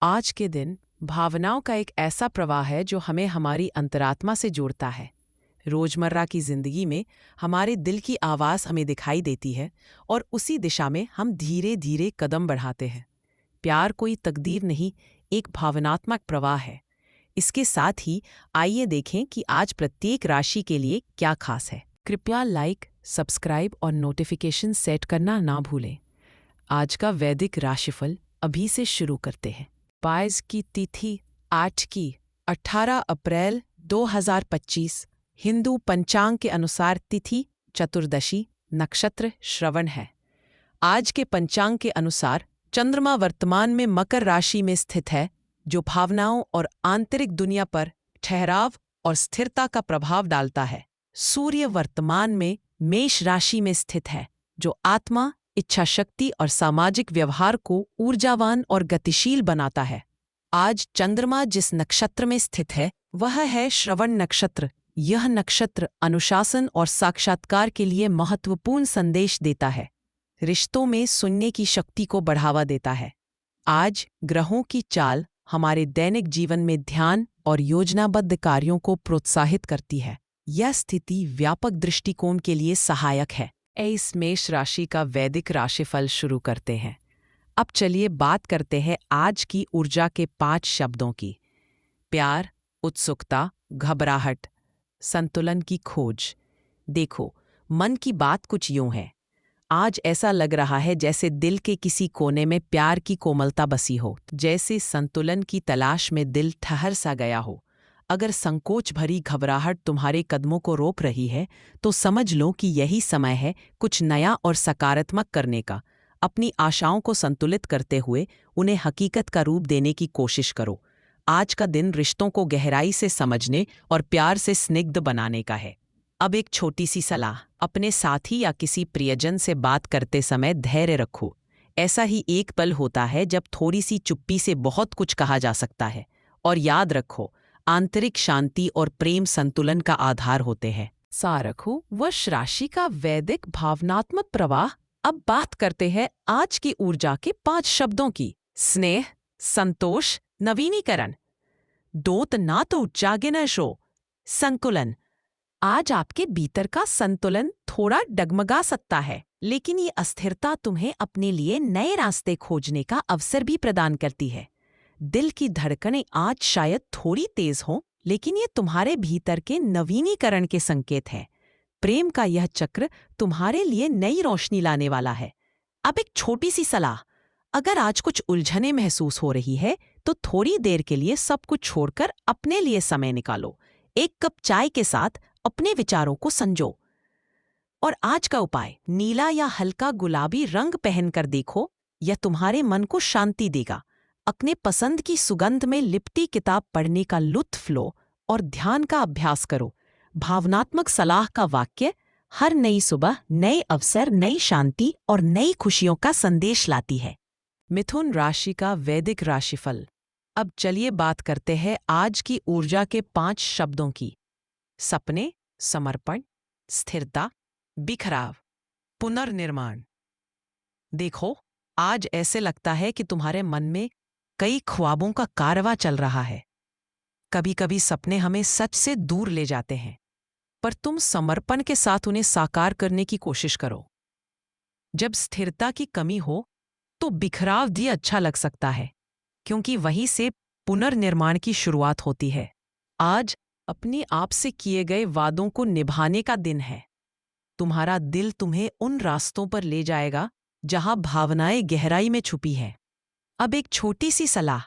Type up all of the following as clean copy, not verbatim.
आज के दिन भावनाओं का एक ऐसा प्रवाह है जो हमें हमारी अंतरात्मा से जोड़ता है। रोजमर्रा की जिंदगी में हमारे दिल की आवाज़ हमें दिखाई देती है और उसी दिशा में हम धीरे धीरे कदम बढ़ाते हैं। प्यार कोई तकदीर नहीं, एक भावनात्मक प्रवाह है। इसके साथ ही आइए देखें कि आज प्रत्येक राशि के लिए क्या खास है। कृपया लाइक, सब्सक्राइब और नोटिफिकेशन सेट करना ना भूलें। आज का वैदिक राशिफल अभी से शुरू करते हैं। 22 की तिथि 8 की 18 अप्रैल 2025। हिंदू पंचांग के अनुसार तिथि चतुर्दशी, नक्षत्र श्रवण है। आज के पंचांग के अनुसार चंद्रमा वर्तमान में मकर राशि में स्थित है, जो भावनाओं और आंतरिक दुनिया पर ठहराव और स्थिरता का प्रभाव डालता है। सूर्य वर्तमान में मेष राशि में स्थित है, जो आत्मा, इच्छा शक्ति और सामाजिक व्यवहार को ऊर्जावान और गतिशील बनाता है। आज चंद्रमा जिस नक्षत्र में स्थित है वह है श्रवण नक्षत्र। यह नक्षत्र अनुशासन और साक्षात्कार के लिए महत्वपूर्ण संदेश देता है। रिश्तों में सुनने की शक्ति को बढ़ावा देता है। आज ग्रहों की चाल हमारे दैनिक जीवन में ध्यान और योजनाबद्ध कार्यों को प्रोत्साहित करती है। यह स्थिति व्यापक दृष्टिकोण के लिए सहायक है। इस मेष राशि का वैदिक राशिफल शुरू करते हैं। अब चलिए बात करते हैं आज की ऊर्जा के 5 शब्दों की। प्यार, उत्सुकता, घबराहट, संतुलन की खोज। देखो, मन की बात कुछ यूं है। आज ऐसा लग रहा है जैसे दिल के किसी कोने में प्यार की कोमलता बसी हो, जैसे संतुलन की तलाश में दिल ठहर सा गया हो। अगर संकोच भरी घबराहट तुम्हारे कदमों को रोक रही है, तो समझ लो कि यही समय है कुछ नया और सकारात्मक करने का। अपनी आशाओं को संतुलित करते हुए उन्हें हकीकत का रूप देने की कोशिश करो। आज का दिन रिश्तों को गहराई से समझने और प्यार से स्निग्ध बनाने का है। अब एक छोटी सी सलाह, अपने साथी या किसी प्रियजन से बात करते समय धैर्य रखो। ऐसा ही एक पल होता है जब थोड़ी सी चुप्पी से बहुत कुछ कहा जा सकता है। और याद रखो, आंतरिक शांति और प्रेम संतुलन का आधार होते हैं। सारखू वश राशि का वैदिक भावनात्मक प्रवाह। अब बात करते हैं आज की ऊर्जा के 5 शब्दों की। स्नेह, संतोष, नवीनीकरण। दोत ना तो जागे न शो। संकुलन। आज आपके भीतर का संतुलन थोड़ा डगमगा सकता है, लेकिन ये अस्थिरता तुम्हें अपने लिए नए रास्ते खोजने का अवसर भी प्रदान करती है। दिल की धड़कनें आज शायद थोड़ी तेज हों, लेकिन ये तुम्हारे भीतर के नवीनीकरण के संकेत हैं। प्रेम का यह चक्र तुम्हारे लिए नई रोशनी लाने वाला है। अब एक छोटी सी सलाह, अगर आज कुछ उलझने महसूस हो रही है तो थोड़ी देर के लिए सब कुछ छोड़कर अपने लिए समय निकालो। एक कप चाय के साथ अपने विचारों को संजो। और आज का उपाय, नीला या हल्का गुलाबी रंग पहनकर देखो, यह तुम्हारे मन को शांति देगा। अपने पसंद की सुगंध में लिपटी किताब पढ़ने का लुत्फ लो और ध्यान का अभ्यास करो। भावनात्मक सलाह का वाक्य, हर नई सुबह नए अवसर, नई शांति और नई खुशियों का संदेश लाती है। मिथुन राशि का वैदिक राशिफल। अब चलिए बात करते हैं आज की ऊर्जा के 5 शब्दों की। सपने, समर्पण, स्थिरता, बिखराव, पुनर्निर्माण। देखो, आज ऐसे लगता है कि तुम्हारे मन में कई ख्वाबों का कारवां चल रहा है। कभी कभी सपने हमें सच से दूर ले जाते हैं, पर तुम समर्पण के साथ उन्हें साकार करने की कोशिश करो। जब स्थिरता की कमी हो तो बिखराव भी अच्छा लग सकता है, क्योंकि वहीं से पुनर्निर्माण की शुरुआत होती है। आज अपने आप से किए गए वादों को निभाने का दिन है। तुम्हारा दिल तुम्हें उन रास्तों पर ले जाएगा जहां भावनाएं गहराई में छुपी हैं। अब एक छोटी सी सलाह,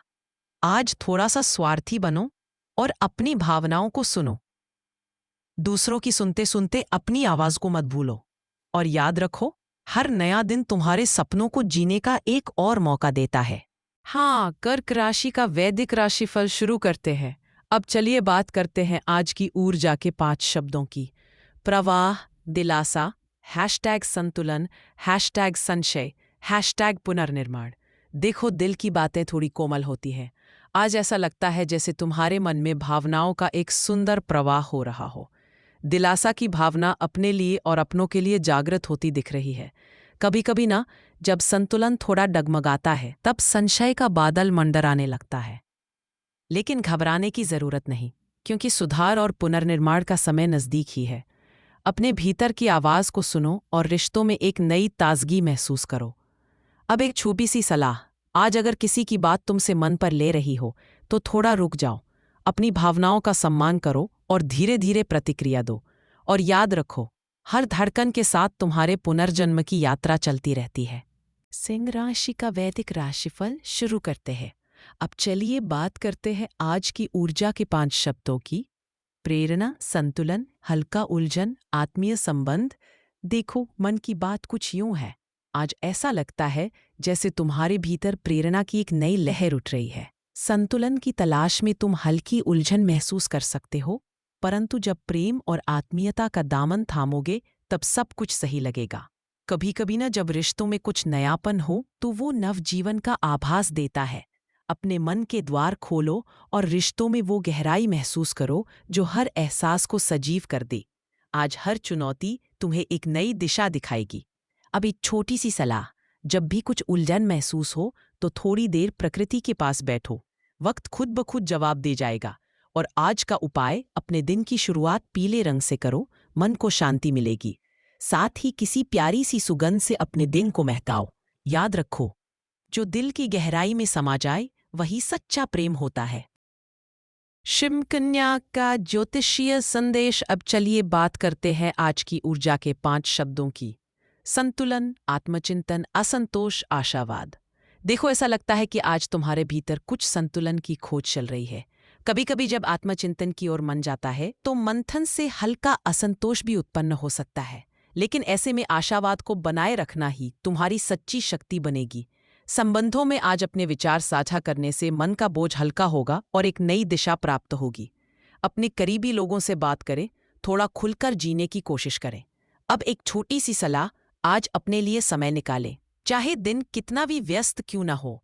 आज थोड़ा सा स्वार्थी बनो और अपनी भावनाओं को सुनो। दूसरों की सुनते सुनते अपनी आवाज को मत भूलो। और याद रखो, हर नया दिन तुम्हारे सपनों को जीने का एक और मौका देता है। हाँ, कर्क राशि का वैदिक राशिफल शुरू करते हैं। अब चलिए बात करते हैं आज की ऊर्जा के 5 शब्दों की। प्रवाह, दिलासा, #संतुलन, #संशय, #पुनर्निर्माण। देखो, दिल की बातें थोड़ी कोमल होती हैं। आज ऐसा लगता है जैसे तुम्हारे मन में भावनाओं का एक सुंदर प्रवाह हो रहा हो। दिलासा की भावना अपने लिए और अपनों के लिए जागृत होती दिख रही है। कभी कभी ना, जब संतुलन थोड़ा डगमगाता है तब संशय का बादल मंडराने लगता है। लेकिन घबराने की जरूरत नहीं, क्योंकि सुधार और पुनर्निर्माण का समय नजदीक ही है। अपने भीतर की आवाज को सुनो और रिश्तों में एक नई ताजगी महसूस करो। अब एक छोटी सी सलाह, आज अगर किसी की बात तुमसे मन पर ले रही हो तो थोड़ा रुक जाओ, अपनी भावनाओं का सम्मान करो और धीरे धीरे प्रतिक्रिया दो। और याद रखो, हर धड़कन के साथ तुम्हारे पुनर्जन्म की यात्रा चलती रहती है। सिंह राशि का वैदिक राशिफल शुरू करते हैं। अब चलिए बात करते हैं आज की ऊर्जा के 5 शब्दों की। प्रेरणा, संतुलन, हल्का उलझन, आत्मीय संबंध। देखो, मन की बात कुछ यूं है। आज ऐसा लगता है जैसे तुम्हारे भीतर प्रेरणा की एक नई लहर उठ रही है। संतुलन की तलाश में तुम हल्की उलझन महसूस कर सकते हो, परंतु जब प्रेम और आत्मीयता का दामन थामोगे तब सब कुछ सही लगेगा। कभी कभी ना, जब रिश्तों में कुछ नयापन हो तो वो नवजीवन का आभास देता है। अपने मन के द्वार खोलो और रिश्तों में वो गहराई महसूस करो जो हर एहसास को सजीव कर दे। आज हर चुनौती तुम्हें एक नई दिशा दिखाएगी। अब एक छोटी सी सलाह, जब भी कुछ उलझन महसूस हो तो थोड़ी देर प्रकृति के पास बैठो। वक्त खुद ब खुद जवाब दे जाएगा। और आज का उपाय, अपने दिन की शुरुआत पीले रंग से करो, मन को शांति मिलेगी। साथ ही किसी प्यारी सी सुगंध से अपने दिन को महकाओ। याद रखो, जो दिल की गहराई में समा जाए वही सच्चा प्रेम होता है। शिव कन्या का ज्योतिषीय संदेश। अब चलिए बात करते हैं आज की ऊर्जा के 5 शब्दों की। संतुलन, आत्मचिंतन, असंतोष, आशावाद। देखो, ऐसा लगता है कि आज तुम्हारे भीतर कुछ संतुलन की खोज चल रही है। कभी कभी जब आत्मचिंतन की ओर मन जाता है तो मंथन से हल्का असंतोष भी उत्पन्न हो सकता है। लेकिन ऐसे में आशावाद को बनाए रखना ही तुम्हारी सच्ची शक्ति बनेगी। संबंधों में आज अपने विचार साझा करने से मन का बोझ हल्का होगा और एक नई दिशा प्राप्त होगी। अपने करीबी लोगों से बात करें, थोड़ा खुलकर जीने की कोशिश करें। अब एक छोटी सी सलाह, आज अपने लिए समय निकालें, चाहे दिन कितना भी व्यस्त क्यों ना हो।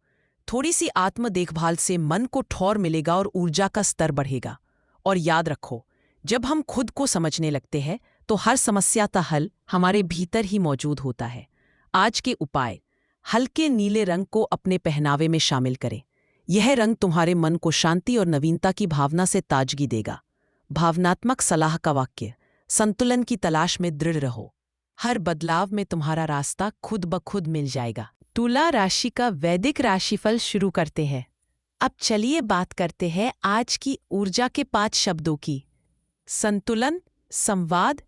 थोड़ी सी आत्म देखभाल से मन को ठौर मिलेगा और ऊर्जा का स्तर बढ़ेगा। और याद रखो, जब हम खुद को समझने लगते हैं तो हर समस्या का हल हमारे भीतर ही मौजूद होता है। आज के उपाय, हल्के नीले रंग को अपने पहनावे में शामिल करें। यह रंग तुम्हारे मन को शांति और नवीनता की भावना से ताजगी देगा। भावनात्मक सलाह का वाक्य, संतुलन की तलाश में दृढ़ रहो। हर बदलाव में तुम्हारा रास्ता खुद ब खुद मिल जाएगा। तुला राशि का वैदिक राशिफल शुरू करते हैं। अब चलिए बात करते हैं आज की ऊर्जा के 5 शब्दों की। संतुलन, संवाद,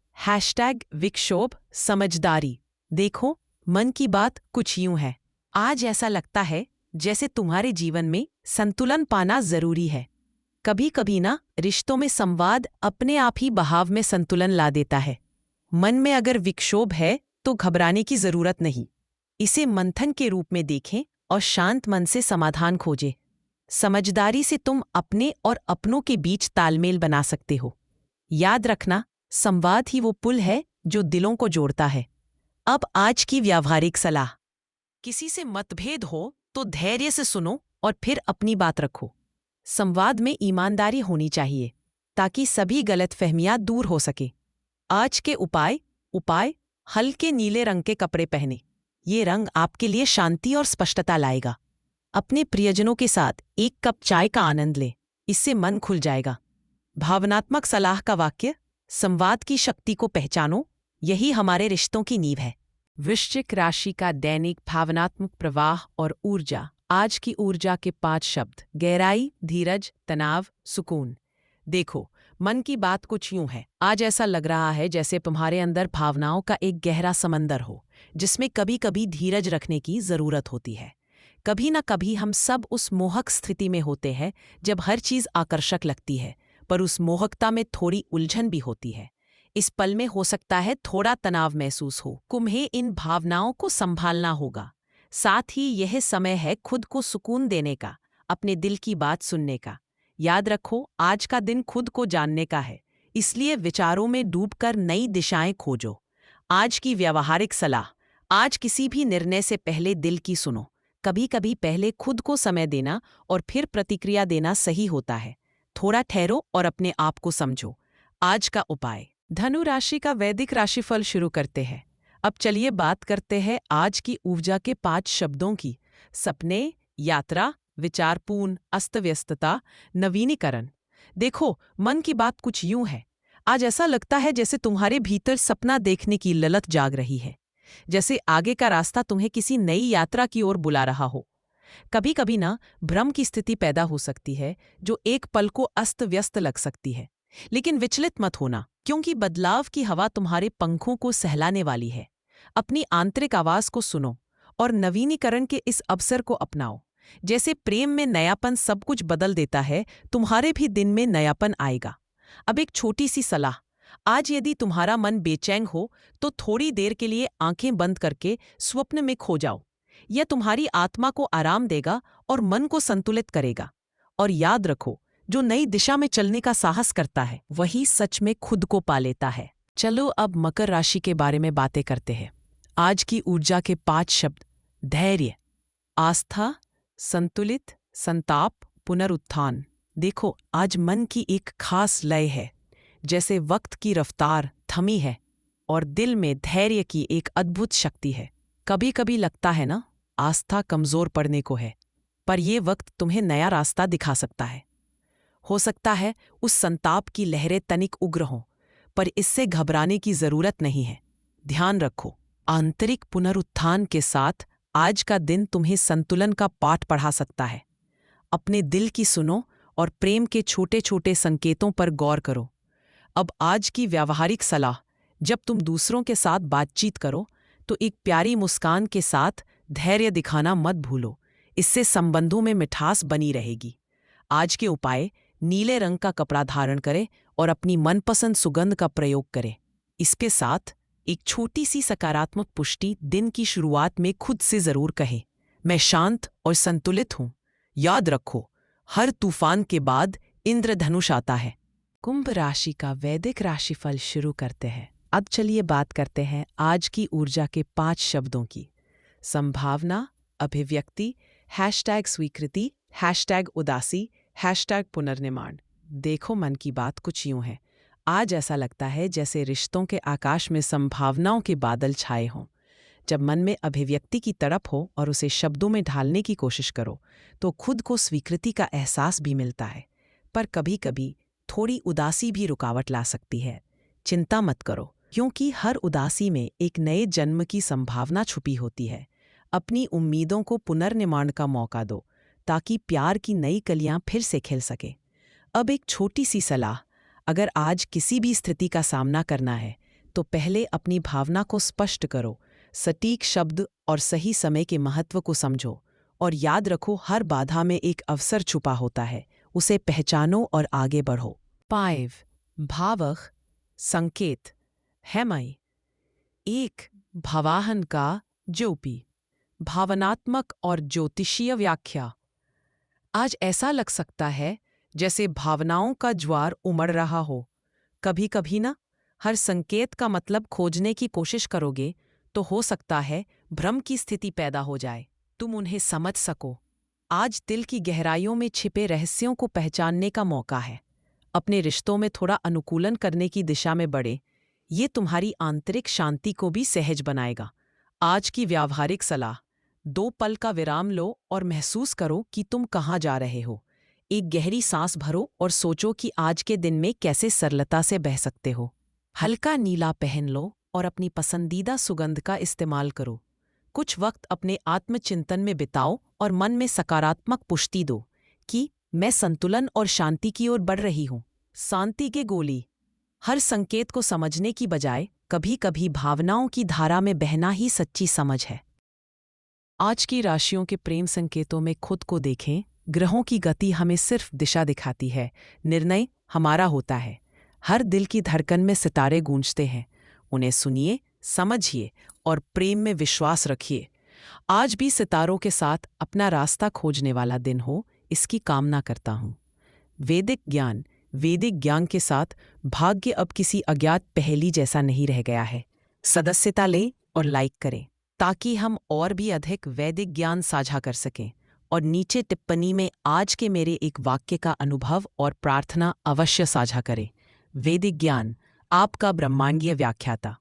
विक्षोभ, समझदारी। देखो, मन की बात कुछ यूं है। आज ऐसा लगता है जैसे तुम्हारे जीवन में संतुलन पाना जरूरी है। कभी कभी ना, रिश्तों में संवाद अपने आप ही बहाव में संतुलन ला देता है। मन में अगर विक्षोभ है तो घबराने की जरूरत नहीं। इसे मंथन के रूप में देखें और शांत मन से समाधान खोजें। समझदारी से तुम अपने और अपनों के बीच तालमेल बना सकते हो। याद रखना, संवाद ही वो पुल है जो दिलों को जोड़ता है। अब आज की व्यावहारिक सलाह, किसी से मतभेद हो तो धैर्य से सुनो और फिर अपनी बात रखो। संवाद में ईमानदारी होनी चाहिए ताकि सभी गलतफहमियां दूर हो सके। आज के उपाय, हल्के नीले रंग के कपड़े पहने। ये रंग आपके लिए शांति और स्पष्टता लाएगा। अपने प्रियजनों के साथ एक कप चाय का आनंद लें, इससे मन खुल जाएगा। भावनात्मक सलाह का वाक्य, संवाद की शक्ति को पहचानो, यही हमारे रिश्तों की नींव है। वृश्चिक राशि का दैनिक भावनात्मक प्रवाह और ऊर्जा। आज की ऊर्जा के 5 शब्द, गहराई, धीरज, तनाव, सुकून। देखो, मन की बात कुछ यूं है। आज ऐसा लग रहा है जैसे तुम्हारे अंदर भावनाओं का एक गहरा समंदर हो, जिसमें कभी कभी धीरज रखने की जरूरत होती है। कभी ना कभी हम सब उस मोहक स्थिति में होते हैं जब हर चीज आकर्षक लगती है, पर उस मोहकता में थोड़ी उलझन भी होती है। इस पल में हो सकता है थोड़ा तनाव महसूस हो। तुम्हें इन भावनाओं को संभालना होगा। साथ ही यह समय है खुद को सुकून देने का, अपने दिल की बात सुनने का। याद रखो, आज का दिन खुद को जानने का है, इसलिए विचारों में डूबकर नई दिशाएं खोजो। आज की व्यावहारिक सलाह, आज किसी भी निर्णय से पहले दिल की सुनो। कभी कभी पहले खुद को समय देना और फिर प्रतिक्रिया देना सही होता है। थोड़ा ठहरो और अपने आप को समझो। आज का उपाय, धनु राशि का वैदिक राशिफल शुरू करते हैं। अब चलिए बात करते हैं आज की ऊर्जा के 5 शब्दों की। सपने, यात्रा, विचारपूर्ण, अस्तव्यस्तता, नवीनीकरण। देखो, मन की बात कुछ यूं है। आज ऐसा लगता है जैसे तुम्हारे भीतर सपना देखने की ललक जाग रही है, जैसे आगे का रास्ता तुम्हें किसी नई यात्रा की ओर बुला रहा हो। कभी कभी ना भ्रम की स्थिति पैदा हो सकती है, जो एक पल को अस्त व्यस्त लग सकती है। लेकिन विचलित मत होना, क्योंकि बदलाव की हवा तुम्हारे पंखों को सहलाने वाली है। अपनी आंतरिक आवाज को सुनो और नवीनीकरण के इस अवसर को अपनाओ। जैसे प्रेम में नयापन सब कुछ बदल देता है, तुम्हारे भी दिन में नयापन आएगा। अब एक छोटी सी सलाह। आज यदि तुम्हारा मन बेचैन हो, तो थोड़ी देर के लिए आंखें बंद करके स्वप्न में खो जाओ। यह तुम्हारी आत्मा को आराम देगा और मन को संतुलित करेगा। और याद रखो, जो नई दिशा में चलने का साहस करता है, वही सच में खुद को पा लेता है। चलो अब मकर राशि के बारे में बातें करते हैं। आज की ऊर्जा के 5 शब्द: धैर्य, आस्था, संतुलित, संताप, पुनरुत्थान। देखो, आज मन की एक खास लय है, जैसे वक्त की रफ्तार थमी है और दिल में धैर्य की एक अद्भुत शक्ति है। कभी कभी लगता है ना, आस्था कमजोर पड़ने को है, पर यह वक्त तुम्हें नया रास्ता दिखा सकता है। हो सकता है उस संताप की लहरें तनिक उग्र हों, पर इससे घबराने की जरूरत नहीं है। ध्यान रखो, आंतरिक पुनरुत्थान के साथ आज का दिन तुम्हें संतुलन का पाठ पढ़ा सकता है। अपने दिल की सुनो और प्रेम के छोटे छोटे संकेतों पर गौर करो। अब आज की व्यावहारिक सलाह: जब तुम दूसरों के साथ बातचीत करो, तो एक प्यारी मुस्कान के साथ धैर्य दिखाना मत भूलो। इससे संबंधों में मिठास बनी रहेगी। आज के उपाय: नीले रंग का कपड़ा धारण करें और अपनी मनपसंद सुगंध का प्रयोग करें। इसके साथ एक छोटी सी सकारात्मक पुष्टि दिन की शुरुआत में खुद से जरूर कहें, मैं शांत और संतुलित हूं। याद रखो, हर तूफान के बाद इंद्रधनुष आता है। कुंभ राशि का वैदिक राशिफल शुरू करते हैं। अब चलिए बात करते हैं आज की ऊर्जा के 5 शब्दों की। संभावना, अभिव्यक्ति, #स्वीकृति, #उदासी, #पुनर्निर्माण। देखो, मन की बात कुछ यूं है। आज ऐसा लगता है जैसे रिश्तों के आकाश में संभावनाओं के बादल छाए हों। जब मन में अभिव्यक्ति की तड़प हो और उसे शब्दों में ढालने की कोशिश करो, तो खुद को स्वीकृति का एहसास भी मिलता है। पर कभी कभी थोड़ी उदासी भी रुकावट ला सकती है। चिंता मत करो, क्योंकि हर उदासी में एक नए जन्म की संभावना छुपी होती है। अपनी उम्मीदों को पुनर्निर्माण का मौका दो, ताकि प्यार की नई कलियां फिर से खिल सके। अब एक छोटी सी सलाह: अगर आज किसी भी स्थिति का सामना करना है, तो पहले अपनी भावना को स्पष्ट करो। सटीक शब्द और सही समय के महत्व को समझो। और याद रखो, हर बाधा में एक अवसर छुपा होता है। उसे पहचानो और आगे बढ़ो। 5 भावक संकेत है मई। 1 भावाहन का ज्योपी, भावनात्मक और ज्योतिषीय व्याख्या। आज ऐसा लग सकता है जैसे भावनाओं का ज्वार उमड़ रहा हो। कभी कभी ना, हर संकेत का मतलब खोजने की कोशिश करोगे तो हो सकता है भ्रम की स्थिति पैदा हो जाए। तुम उन्हें समझ सको। आज दिल की गहराइयों में छिपे रहस्यों को पहचानने का मौका है। अपने रिश्तों में थोड़ा अनुकूलन करने की दिशा में बढ़े। ये तुम्हारी आंतरिक शांति को भी सहज बनाएगा। आज की व्यावहारिक सलाह: 2 पल का विराम लो और महसूस करो कि तुम कहाँ जा रहे हो। एक गहरी सांस भरो और सोचो कि आज के दिन में कैसे सरलता से बह सकते हो। हल्का नीला पहन लो और अपनी पसंदीदा सुगंध का इस्तेमाल करो। कुछ वक्त अपने आत्मचिंतन में बिताओ और मन में सकारात्मक पुष्टि दो कि मैं संतुलन और शांति की ओर बढ़ रही हूँ। शांति के गोली: हर संकेत को समझने की बजाय कभी कभी भावनाओं की धारा में बहना ही सच्ची समझ है। आज की राशियों के प्रेम संकेतों में खुद को देखें। ग्रहों की गति हमें सिर्फ दिशा दिखाती है, निर्णय हमारा होता है। हर दिल की धड़कन में सितारे गूंजते हैं। उन्हें सुनिए, समझिए और प्रेम में विश्वास रखिए। आज भी सितारों के साथ अपना रास्ता खोजने वाला दिन हो, इसकी कामना करता हूँ। वैदिक ज्ञान के साथ भाग्य अब किसी अज्ञात पहेली जैसा नहीं रह गया है। सदस्यता लें और लाइक करें, ताकि हम और भी अधिक वैदिक ज्ञान साझा कर सकें। और नीचे टिप्पणी में आज के मेरे एक वाक्य का अनुभव और प्रार्थना अवश्य साझा करें। वैदिक ज्ञान, आपका ब्रह्मांडीय व्याख्याता।